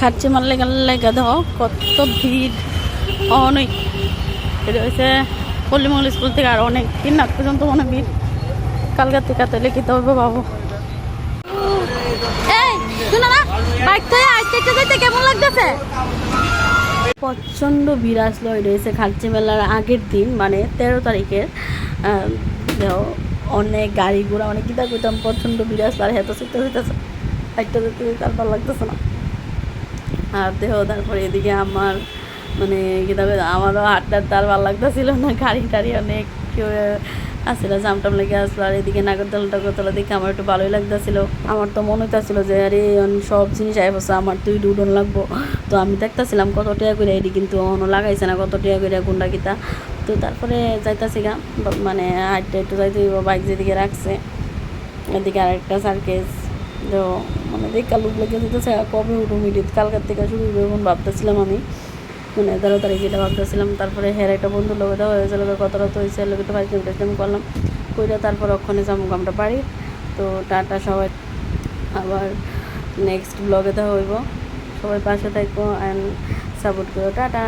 খাচ্ছে মারলে লেগে দাও কত ভিড় অনেক। এটা হচ্ছে পল্লীমঙ্গল স্কুল থেকে আর অনেক দিন রাত পর্যন্ত মনে ভিড়। কালকার থেকে তো লিখিতে হবে বাবু। এই শুনো না, বাইক থেকে আইতে যেতে কেমন লাগতেছে? প্রচণ্ড ভিড় আসলো। এটা হচ্ছে খার্চি মেলার আগের দিন, মানে 13 তারিখের। অনেক গাড়ি ঘোড়া অনেক কিতা করতাম, প্রচণ্ড ভিড় আসলো। আর হেঁটে ছুটতে হইতেছে, হাইটটা যেতে তার ভালো লাগতেছে না। আর তারপরে এদিকে আমার মানে কিতাবে আমারও হাটটার তার ভালো লাগতেছিল না, গাড়ি টাড়ি অনেক কেউ আসছিল, জামটাম লেগে আসলো। আর এদিকে নাগরদোলা দেখে আমার একটু ভালোই লাগতেছিল। আমার তো মনে হইতেছিল যে আরে সব জিনিস আই বসে আমার তুই উডন লাগবো। তো আমি দেখতেছিলাম কত টাকা করে এটি, কিন্তু অন্য লাগাইছে না কত টাকা করে কোনটা কিতা। তো তারপরে যাইতাছি গা, মানে হাইটটা একটু যাইতে বাইক যেদিকে রাখছে এদিকে আরেকটা সার্কেস। তো মানে দেখা লুক লেগে যেতেছে কবে উঠুম ইডিট, কালকার থেকে শুরু করবো ভাবতেছিলাম আমি, মানে 13 তারিখ যেটা ভাবতেছিলাম। তারপরে হের একটা বন্ধুর লোক দেওয়া হয়েছে, কত রাত হয়েছে লোক একটু ফাইজলাম টাইজলাম করলাম কইরা তারপর ওখানে যাবো আমরা বাড়ি। তো টাটা সবাই, আবার নেক্সট ব্লগে দেখা হইব। সবাই পাশে থাকবো অ্যান্ড সাপোর্ট করো। টাটা।